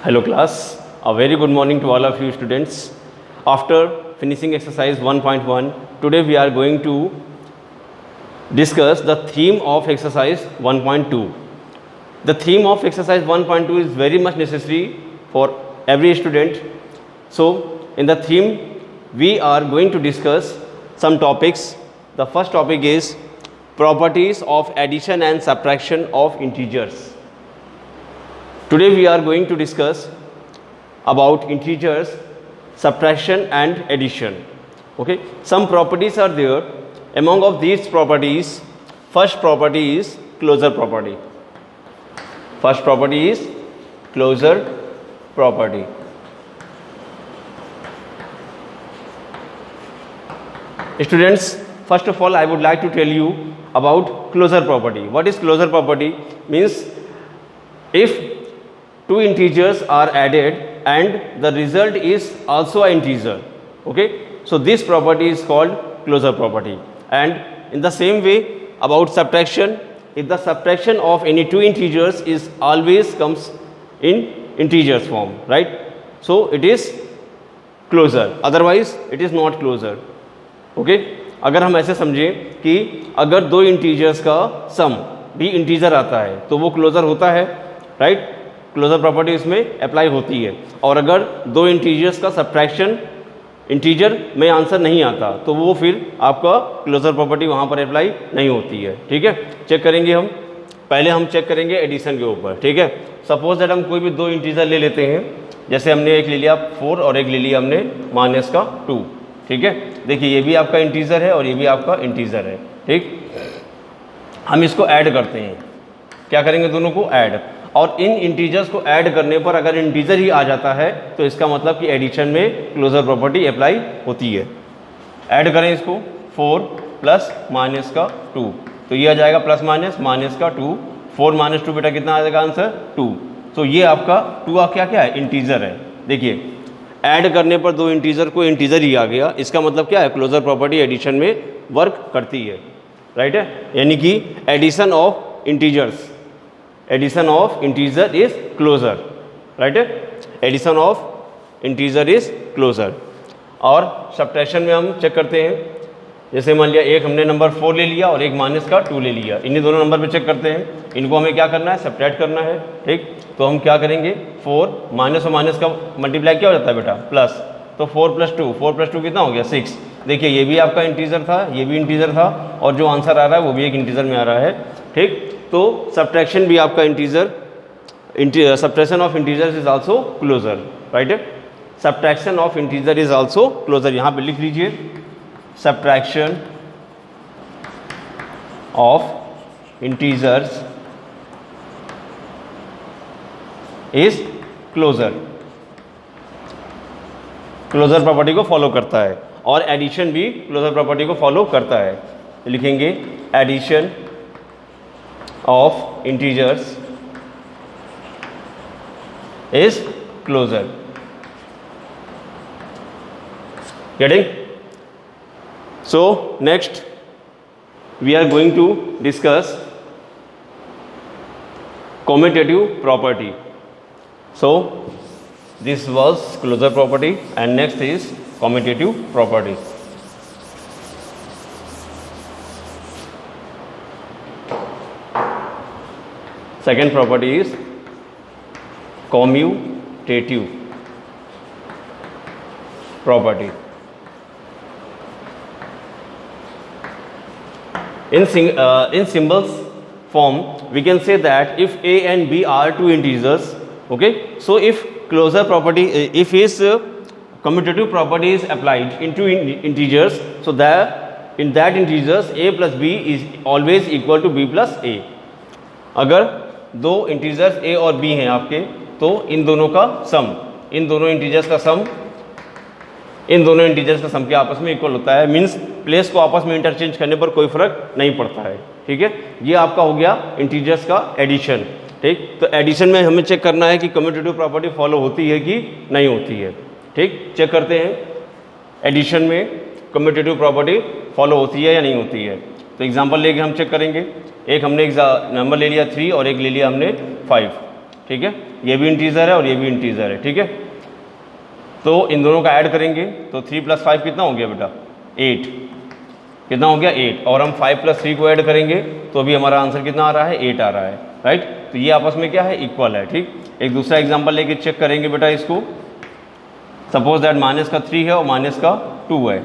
Hello class, a very good morning to all of you students. After finishing exercise 1.1, today we are going to discuss the theme of exercise 1.2. The theme of exercise 1.2 is very much necessary for every student. So in the theme we are going to discuss some topics. The first topic is properties of addition and subtraction of integers. Today we are going to discuss about integers, subtraction and addition. Okay, some properties are there. Among of these properties, first property is closure property. First property is closure property. Students, first of all I would like to tell you about closure property. What is closure property? Means if two integers are added and the result is also an integer, okay, so this property is called closure property. And in the same way about subtraction, if the subtraction of any two integers is always comes in integers form, right, so it is closure, otherwise it is not closure. okay, अगर हम ऐसे समझें कि अगर दो integers का सम भी integer आता है तो वो क्लोजर होता है, राइट, क्लोजर प्रॉपर्टी इसमें अप्लाई होती है. और अगर दो इंटीजर्स का सब्ट्रैक्शन इंटीजर में आंसर नहीं आता तो वो फिर आपका क्लोजर प्रॉपर्टी वहाँ पर अप्लाई नहीं होती है. ठीक है, चेक करेंगे हम. पहले हम चेक करेंगे एडिशन के ऊपर. ठीक है, सपोज दैट हम कोई भी दो इंटीजर ले लेते हैं. जैसे हमने एक ले लिया 4 और एक ले लिया हमने -2. ठीक है, देखिए ये भी आपका इंटीजर है और ये भी आपका इंटीजर है. ठीक, हम इसको ऐड करते हैं. क्या करेंगे? दोनों को ऐड. और इन इंटीजर्स को ऐड करने पर अगर इंटीजर ही आ जाता है तो इसका मतलब कि एडिशन में क्लोजर प्रॉपर्टी अप्लाई होती है. ऐड करें इसको 4 प्लस -2, तो ये आ जाएगा प्लस -2. 4 -2 बेटा कितना आ जाएगा आंसर? 2. तो ये आपका 2 क्या है? इंटीजर है. देखिए ऐड करने पर दो इंटीजर को इंटीजर ही आ गया, इसका मतलब क्या है? क्लोजर प्रॉपर्टी एडिशन में वर्क करती है, राइट है. यानी कि addition of integers, addition of integer is closure, right है. Addition of integer is closure. और सब्ट्रैक्शन में हम चेक करते हैं. जैसे मान लिया एक हमने नंबर 4 ले लिया और एक -2 ले लिया. इन्हीं दोनों नंबर पे चेक करते हैं. इनको हमें क्या करना है? सब्ट्रैक्ट करना है. ठीक, तो हम क्या करेंगे? 4 माइनस और माइनस का मल्टीप्लाई क्या हो जाता है बेटा? प्लस. तो 4 + 2, 4 + 2 कितना हो गया? 6. देखिए ये भी आपका इंटीजर था, ये भी इंटीजर था, और जो आंसर आ रहा है वो भी एक इंटीजर में आ रहा है. ठीक, तो सब्ट्रैक्शन भी आपका integer, subtraction of integers is also closure, right है. Subtraction of integer is also closure. यहाँ पे लिख लीजिए subtraction of integers is closure. Closure property को फॉलो करता है. और एडिशन भी क्लोजर प्रॉपर्टी को फॉलो करता है. लिखेंगे addition of integers is closure. Getting? So next we are going to discuss commutative property. So this was closure property and next is commutative property. Second property is commutative property. In symbols form we can say that if a and b are two integers, okay, so if closure property, if is commutative property is applied into integers, so that in that integers a plus b is always equal to b plus a. अगर दो integers a और b हैं आपके, तो इन दोनों का सम, इन दोनों integers का सम, इन दोनों इंटीजर्स का सम के आपस में इक्वल होता है. मीन्स प्लेस को आपस में इंटरचेंज करने पर कोई फर्क नहीं पड़ता है. ठीक है, ये आपका हो गया इंटीजर्स का एडिशन. ठीक, तो एडिशन में हमें चेक करना है कि कम्यूटेटिव प्रॉपर्टी फॉलो होती है कि नहीं होती है. ठीक, चेक करते हैं एडिशन में कम्यूटेटिव प्रॉपर्टी फॉलो होती है या नहीं होती है. तो एग्जांपल लेके हम चेक करेंगे. एक हमने नंबर ले लिया 3 और एक ले लिया हमने 5. ठीक है, ये भी इंटीजर है और ये भी इंटीजर है, ठीक है। तो इन दोनों का ऐड करेंगे तो 3 + 5 कितना हो गया बेटा, 8, कितना हो गया 8, और हम 5 + 3 को ऐड करेंगे तो भी हमारा आंसर कितना आ रहा है, 8 आ रहा है, राइट। तो ये आपस में क्या है, इक्वल है, ठीक। एक दूसरा एग्जांपल लेके चेक करेंगे बेटा इसको। सपोज दैट -3 है और -2 है,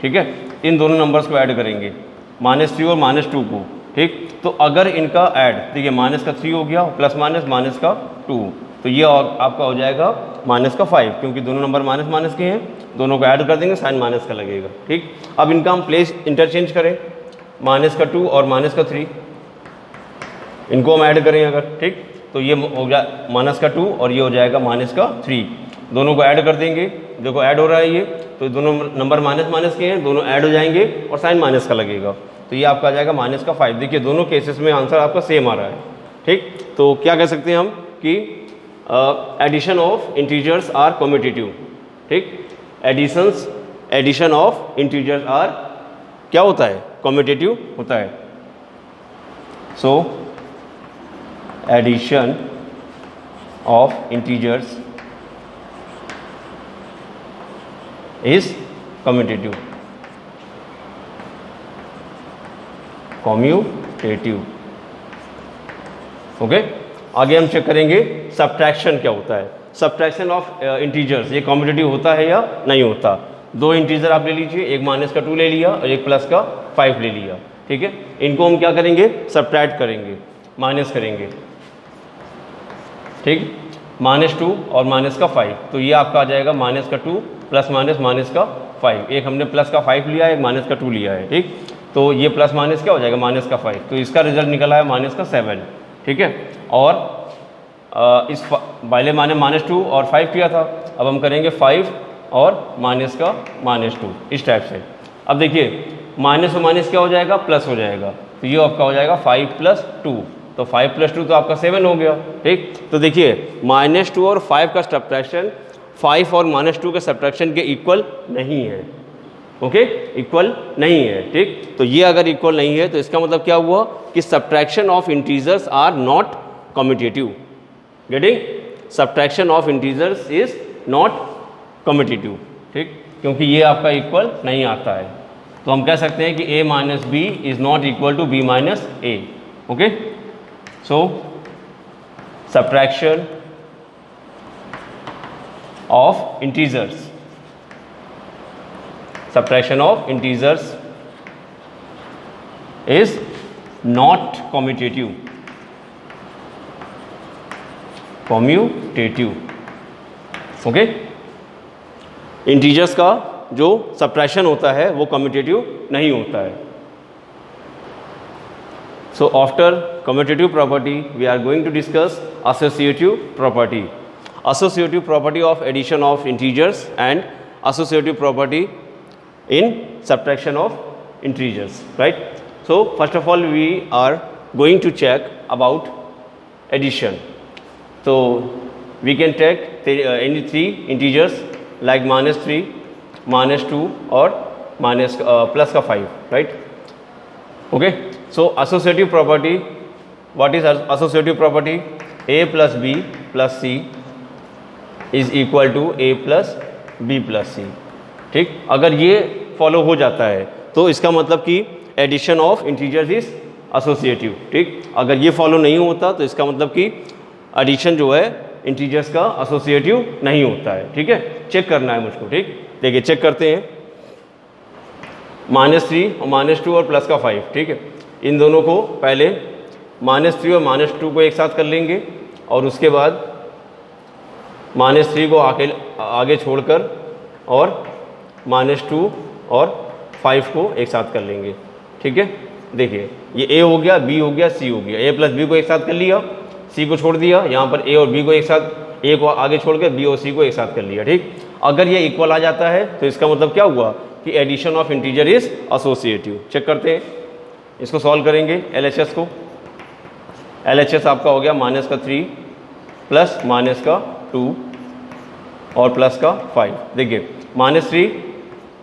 ठीक है। इन दोनों नंबर्स को ऐड करेंगे, -3 और -2 को, ठीक। तो अगर इनका ऐड, देखिए -3 हो गया प्लस -2, तो ये आपका हो जाएगा -5, क्योंकि दोनों नंबर माइनस के हैं, दोनों को ऐड कर देंगे साइन माइनस का लगेगा, ठीक। अब इनका हम प्लेस इंटरचेंज करें, -2 और -3, इनको हम ऐड करें अगर, ठीक, तो ये हो गया -2 और ये हो जाएगा -3, दोनों को ऐड कर देंगे, देखो ऐड हो रहा है ये, तो दोनों नंबर माइनस के हैं, दोनों ऐड हो जाएंगे और साइन माइनस का लगेगा, तो ये आपका आ जाएगा -5। देखिए दोनों केसेस में आंसर आपका सेम आ रहा है, ठीक। तो क्या कह सकते हैं हम कि addition of integers are commutative, ठीक। एडिशन ऑफ इंटीजर्स आर क्या होता है, कम्यूटेटिव होता है। So addition of integers is commutative, okay. आगे हम चेक करेंगे सब्ट्रैक्शन क्या होता है। सब्ट्रैक्शन ऑफ इंटीजर्स, ये कम्यूटेटिव होता है या नहीं होता। दो इंटीजर आप ले लीजिए, एक -2 ले लिया और एक +5 ले लिया, ठीक है। इनको हम क्या करेंगे, सब्ट्रैक्ट करेंगे, माइनस करेंगे, ठीक। -2 और -5, तो ये आपका आ जाएगा -2 प्लस -5। एक हमने +5 लिया है, एक -2 लिया है, ठीक। तो ये प्लस माइनस क्या हो जाएगा, -5, तो इसका रिजल्ट निकला है -7, ठीक है। और इस पहले माने -2 और 5 किया था, अब हम करेंगे 5 और -2, इस टाइप से। अब देखिए माइनस और माइनस क्या हो जाएगा, प्लस हो जाएगा, तो ये आपका हो जाएगा 5 + 2, तो 5 + 2 तो आपका 7 हो गया, ठीक। तो देखिए -2 और 5 का सब्ट्रैक्शन 5 और -2 के सब्ट्रैक्शन के इक्वल नहीं है, ओके, इक्वल नहीं है, ठीक। तो ये अगर इक्वल नहीं है तो इसका मतलब क्या हुआ कि subtraction of integers are not commutative. Getting, subtraction of integers is not commutative, ठीक, क्योंकि ये आपका इक्वल नहीं आता है। तो हम कह सकते हैं कि a - b is not equal to b - a, okay. So subtraction of integers, subtraction of integers is not commutative, okay. Integers का जो सब्ट्रैक्शन होता है वो कम्यूटेटिव नहीं होता है। So after commutative property we are going to discuss associative property, associative property of addition of integers and associative property in subtraction of integers, right? So first of all we are going to check about addition. So we can take any three integers like -3, -2 or +5, right? Okay, so associative property, what is associative property? A plus B plus C is equal to A plus B plus C, ठीक। अगर ये follow हो जाता है तो इसका मतलब कि addition of integers is associative, ठीक। अगर ये फॉलो नहीं होता तो इसका मतलब कि एडिशन जो है इंटीजर्स का एसोसिएटिव नहीं होता है, ठीक है। चेक करना है मुझको, ठीक। देखिए चेक करते हैं, -3 और -2 और +5, ठीक है। इन दोनों को पहले -3 और -2 को एक साथ कर लेंगे और उसके बाद -3 को आगे छोड़कर और -2 और 5 को एक साथ कर लेंगे, ठीक है। देखिए ये A हो गया, B हो गया, C हो गया, A प्लस B को एक साथ कर लिया, C को छोड़ दिया, यहाँ पर A और B को एक साथ, A को आगे छोड़ के B और C को एक साथ कर लिया, ठीक। अगर ये इक्वल आ जाता है तो इसका मतलब क्या हुआ कि addition of integer is associative. Check करते हैं, इसको सॉल्व करेंगे LHS को। LHS आपका हो गया -3 प्लस -2 और +5। देखिए -3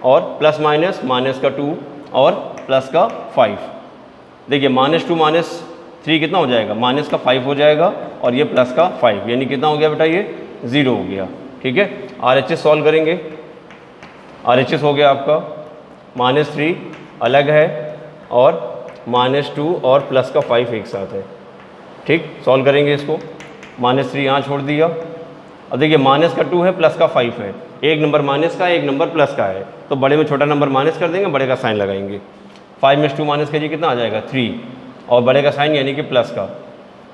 और प्लस -2 और +5। देखिए -2 - 3 कितना हो जाएगा, माइनस का 5 हो जाएगा और ये प्लस का 5, यानी कितना हो गया बेटा, ये 0 हो गया। ठीक है, RHS सॉल्व करेंगे। RHS हो गया आपका -3 अलग है और -2 और प्लस का 5 एक साथ है। ठीक, सॉल्व करेंगे इसको। -3 यहाँ छोड़ दिया। अब देखिए माइनस का 2 है, प्लस का 5 है, एक नंबर माइनस का है, एक नंबर प्लस का है, तो बड़े में छोटा नंबर माइनस कर देंगे, बड़े का साइन लगाएंगे। 5 में 2 माइनस कीजिए कितना आ जाएगा 3, और बड़े का साइन यानी कि प्लस का,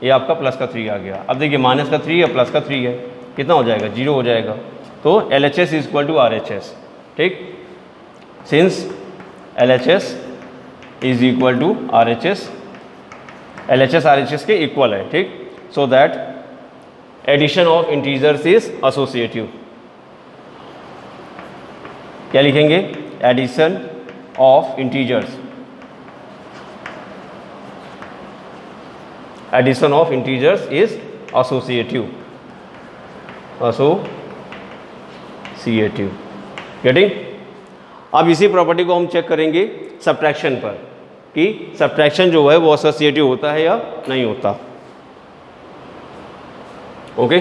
ये आपका प्लस का 3 आ गया। अब देखिए माइनस का 3 है, प्लस का 3 है, कितना हो जाएगा 0 हो जाएगा। तो LHS is equal to RHS। ठीक, since LHS is equal to RHS, LHS RHS के इक्वल है। ठीक, so that addition of integers is associative. क्या लिखेंगे, addition of integers, addition of integers is associative, associative. Getting. अब इसी property को हम चेक करेंगे सब्ट्रैक्शन पर, कि सब्ट्रैक्शन जो है वो एसोसिएटिव होता है या नहीं होता। ओके,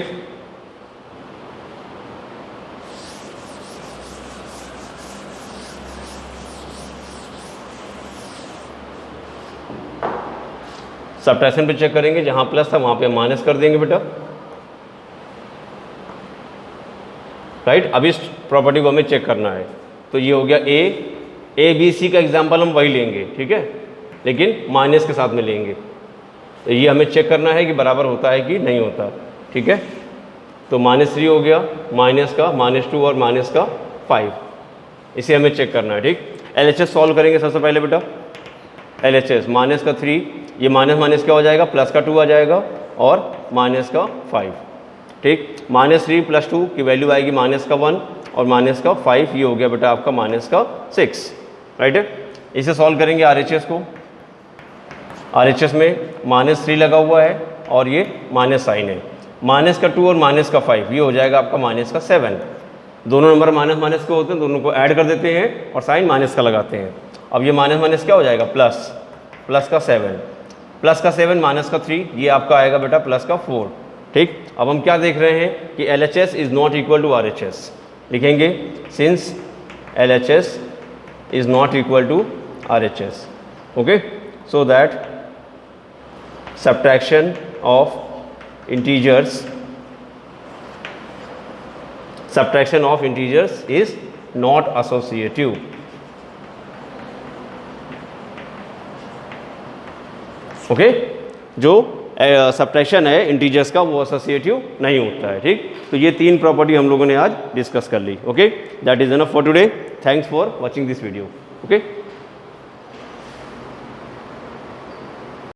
सब्ट्रैक्शन पे चेक करेंगे, जहां प्लस था वहां पे माइनस कर देंगे बेटा। राइट, अब इस प्रॉपर्टी को हमें चेक करना है। तो ये हो गया ए बी सी का एग्जाम्पल हम वही लेंगे, ठीक है, लेकिन माइनस के साथ में लेंगे। तो ये हमें चेक करना है कि बराबर होता है कि नहीं होता। ठीक है, तो -3 हो गया, माइनस का -2 और माइनस का 5, इसे हमें चेक करना है। ठीक, LHS सॉल्व करेंगे सबसे पहले बेटा। LHS माइनस का 3, ये माइनस माइनस क्या हो जाएगा, प्लस का 2 आ जाएगा और माइनस का 5। ठीक, -3 + 2 की वैल्यू आएगी माइनस का 1 और माइनस का 5, ये हो गया बेटा आपका माइनस का 6। राइट है, इसे सॉल्व करेंगे RHS को। RHS में -3 लगा हुआ है और ये माइनस साइन है, माइनस का 2 और माइनस का 5, ये हो जाएगा आपका माइनस का 7। दोनों नंबर माइनस माइनस के होते हैं, दोनों को ऐड कर देते हैं और साइन माइनस का लगाते हैं। अब ये माइनस माइनस क्या हो जाएगा, प्लस का 7, प्लस का 7 माइनस का 3, ये आपका आएगा बेटा प्लस का 4। ठीक, अब हम क्या देख रहे हैं कि LHS is not equal to RHS। लिखेंगे since LHS is not equal to RHS। Okay, so that subtraction of integers, subtraction of integers is not associative. Okay, जो सब्ट्रैक्शन है इंटीजर्स का वो एसोसिएटिव नहीं होता है। ठीक, तो ये 3 प्रॉपर्टी हम लोगों ने आज डिस्कस कर ली। Okay, that is enough for today. Thanks for watching this video. Okay.